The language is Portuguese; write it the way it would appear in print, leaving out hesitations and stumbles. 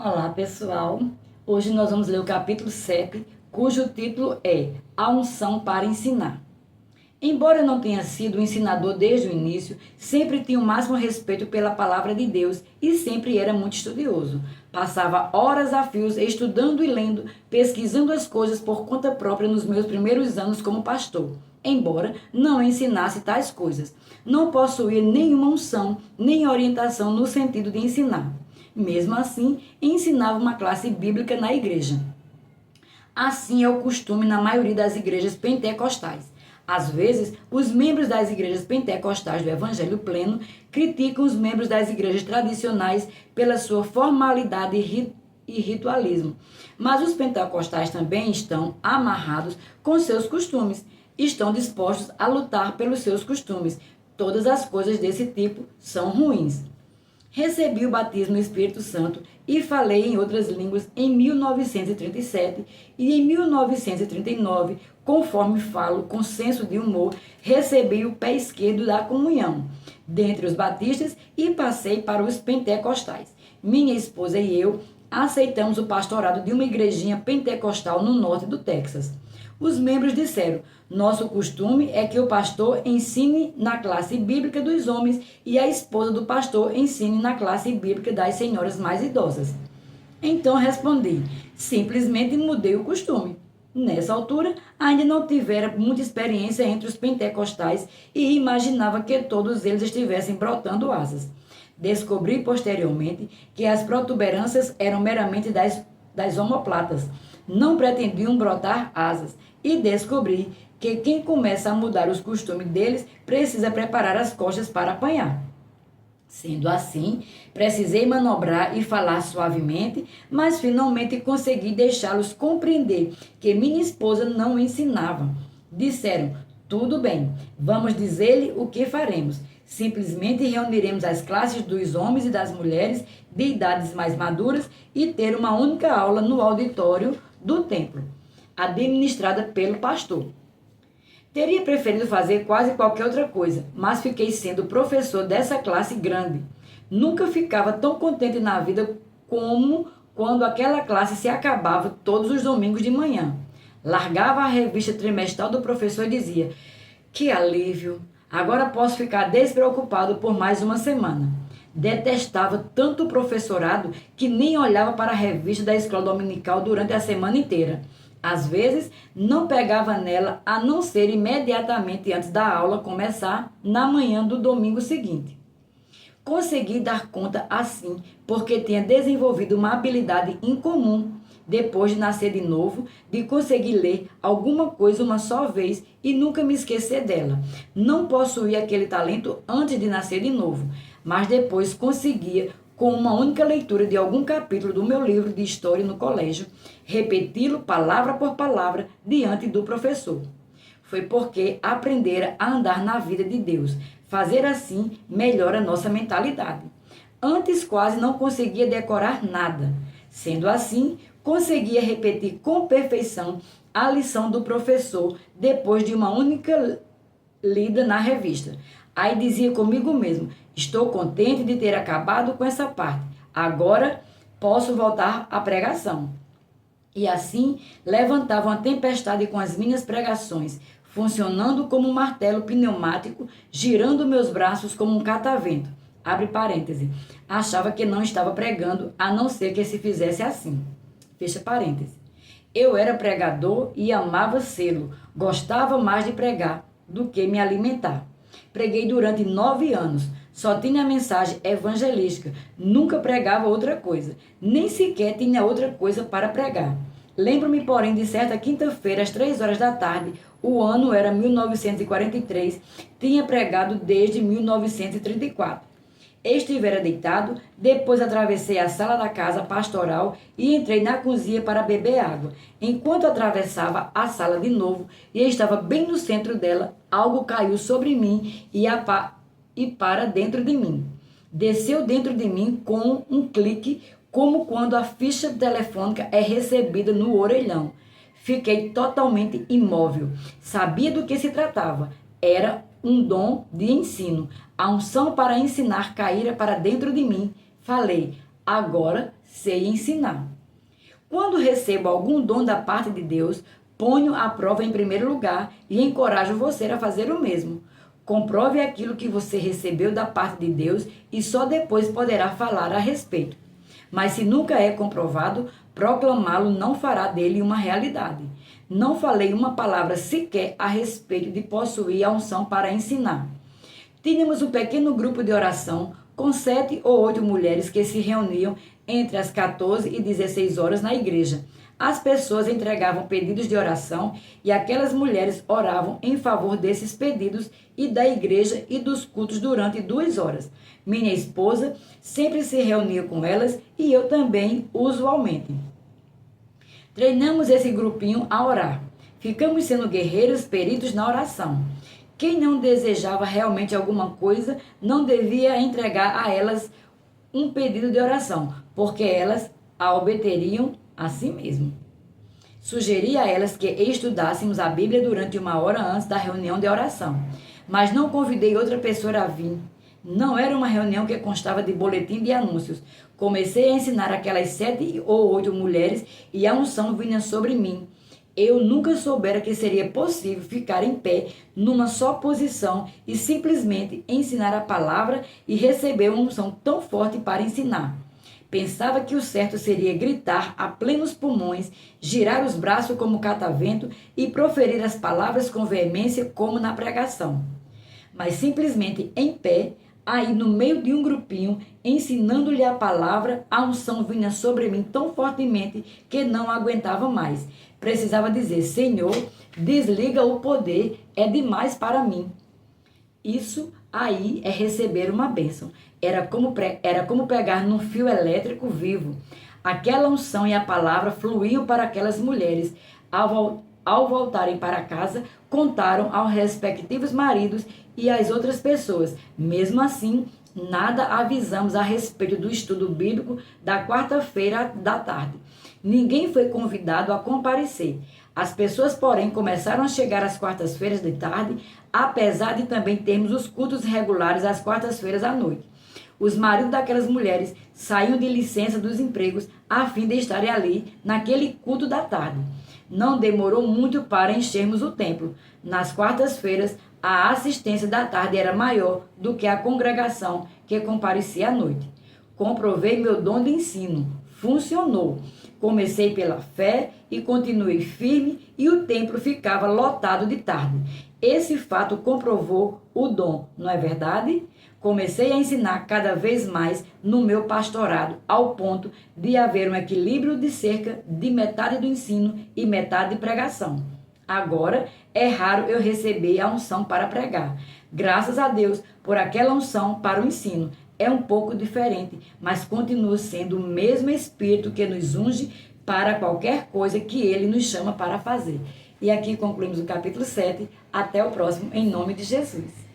Olá, pessoal. Hoje nós vamos ler o capítulo 7, cujo título é A Unção para Ensinar. Embora eu não tenha sido um ensinador desde o início, sempre tinha o máximo respeito pela palavra de Deus e sempre era muito estudioso. Passava horas a fios estudando e lendo, pesquisando as coisas por conta própria nos meus primeiros anos como pastor. Embora não ensinasse tais coisas, não possuía nenhuma unção, nem orientação no sentido de ensinar. Mesmo assim, ensinava uma classe bíblica na igreja. Assim é o costume na maioria das igrejas pentecostais. Às vezes, os membros das igrejas pentecostais do Evangelho Pleno criticam os membros das igrejas tradicionais pela sua formalidade e ritualismo. Mas os pentecostais também estão amarrados com seus costumes, estão dispostos a lutar pelos seus costumes. Todas as coisas desse tipo são ruins. Recebi o batismo no Espírito Santo e falei em outras línguas em 1937 e em 1939, conforme falo com senso de humor, recebi o pé esquerdo da comunhão, dentre os batistas e passei para os pentecostais. Minha esposa e eu aceitamos o pastorado de uma igrejinha pentecostal no norte do Texas. Os membros disseram: nosso costume é que o pastor ensine na classe bíblica dos homens e a esposa do pastor ensine na classe bíblica das senhoras mais idosas. Então respondi: simplesmente mudei o costume. Nessa altura, ainda não tivera muita experiência entre os pentecostais e imaginava que todos eles estivessem brotando asas. Descobri posteriormente que as protuberâncias eram meramente das omoplatas, não pretendiam brotar asas, e descobri que quem começa a mudar os costumes deles precisa preparar as costas para apanhar. Sendo assim, precisei manobrar e falar suavemente, mas finalmente consegui deixá-los compreender que minha esposa não ensinava. Disseram: tudo bem, vamos dizer-lhe o que faremos. Simplesmente reuniremos as classes dos homens e das mulheres de idades mais maduras e ter uma única aula no auditório do templo, administrada pelo pastor. Teria preferido fazer quase qualquer outra coisa, mas fiquei sendo professor dessa classe grande. Nunca ficava tão contente na vida como quando aquela classe se acabava todos os domingos de manhã. Largava a revista trimestral do professor e dizia: que alívio! Agora posso ficar despreocupado por mais uma semana. Detestava tanto o professorado que nem olhava para a revista da escola dominical durante a semana inteira. Às vezes, não pegava nela a não ser imediatamente antes da aula começar, na manhã do domingo seguinte. Consegui dar conta assim, porque tinha desenvolvido uma habilidade incomum, depois de nascer de novo, de conseguir ler alguma coisa uma só vez e nunca me esquecer dela. Não possuía aquele talento antes de nascer de novo, mas depois conseguia, com uma única leitura de algum capítulo do meu livro de história no colégio, repeti-lo palavra por palavra diante do professor. Foi porque aprendera a andar na vida de Deus. Fazer assim melhora a nossa mentalidade. Antes quase não conseguia decorar nada. Sendo assim, conseguia repetir com perfeição a lição do professor depois de uma única lida na revista. Aí dizia comigo mesmo: estou contente de ter acabado com essa parte. Agora posso voltar à pregação. E assim levantava uma tempestade com as minhas pregações, funcionando como um martelo pneumático, girando meus braços como um catavento. Abre parêntese. Achava que não estava pregando, a não ser que se fizesse assim. Fecha parêntese. Eu era pregador e amava sê-lo. Gostava mais de pregar do que me alimentar. Preguei durante 9 anos. Só tinha mensagem evangelística. Nunca pregava outra coisa. Nem sequer tinha outra coisa para pregar. Lembro-me, porém, de certa quinta-feira, às 3 horas da tarde, o ano era 1943, tinha pregado desde 1934. Estivera deitado, depois atravessei a sala da casa pastoral e entrei na cozinha para beber água. Enquanto atravessava a sala de novo e estava bem no centro dela, algo caiu sobre mim e para dentro de mim. Desceu dentro de mim com um clique, como quando a ficha telefônica é recebida no orelhão. Fiquei totalmente imóvel. Sabia do que se tratava. Era um dom de ensino. A unção para ensinar caíra para dentro de mim. Falei: Agora sei ensinar. Quando recebo algum dom da parte de Deus, ponho a prova em primeiro lugar e encorajo você a fazer o mesmo. Comprove aquilo que você recebeu da parte de Deus e só depois poderá falar a respeito. Mas se nunca é comprovado, proclamá-lo não fará dele uma realidade. Não falei uma palavra sequer a respeito de possuir a unção para ensinar. Tínhamos um pequeno grupo de oração com 7 ou 8 mulheres que se reuniam entre as 14 e 16 horas na igreja. As pessoas entregavam pedidos de oração e aquelas mulheres oravam em favor desses pedidos e da igreja e dos cultos durante 2 horas. Minha esposa sempre se reunia com elas e eu também, usualmente. Treinamos esse grupinho a orar. Ficamos sendo guerreiros peritos na oração. Quem não desejava realmente alguma coisa não devia entregar a elas um pedido de oração, porque elas a obteriam a si mesmo. Sugeri a elas que estudássemos a Bíblia durante 1 hora antes da reunião de oração, mas não convidei outra pessoa a vir. Não era uma reunião que constava de boletim de anúncios. Comecei a ensinar aquelas 7 ou 8 mulheres e a unção vinha sobre mim. Eu nunca soubera que seria possível ficar em pé numa só posição e simplesmente ensinar a palavra e receber uma unção tão forte para ensinar. Pensava que o certo seria gritar a plenos pulmões, girar os braços como catavento e proferir as palavras com veemência como na pregação. Mas simplesmente em pé, aí no meio de um grupinho, ensinando-lhe a palavra, a unção vinha sobre mim tão fortemente que não aguentava mais. Precisava dizer: Senhor, desliga o poder, é demais para mim. Isso aí é receber uma bênção. Era como pegar num fio elétrico vivo. Aquela unção e a palavra fluíam para aquelas mulheres. Ao voltarem para casa, contaram aos respectivos maridos e às outras pessoas. Mesmo assim, nada avisamos a respeito do estudo bíblico da quarta-feira da tarde. Ninguém foi convidado a comparecer. As pessoas, porém, começaram a chegar às quartas-feiras de tarde, apesar de também termos os cultos regulares às quartas-feiras à noite. Os maridos daquelas mulheres saíam de licença dos empregos a fim de estarem ali naquele culto da tarde. Não demorou muito para enchermos o templo. Nas quartas-feiras, a assistência da tarde era maior do que a congregação que comparecia à noite. Comprovei meu dom de ensino. Funcionou. Comecei pela fé e continuei firme e o templo ficava lotado de tarde. Esse fato comprovou o dom, não é verdade? Comecei a ensinar cada vez mais no meu pastorado, ao ponto de haver um equilíbrio de cerca de metade do ensino e metade de pregação. Agora, é raro eu receber a unção para pregar. Graças a Deus por aquela unção para o ensino. É um pouco diferente, mas continua sendo o mesmo Espírito que nos unge para qualquer coisa que Ele nos chama para fazer. E aqui concluímos o capítulo 7. Até o próximo, em nome de Jesus.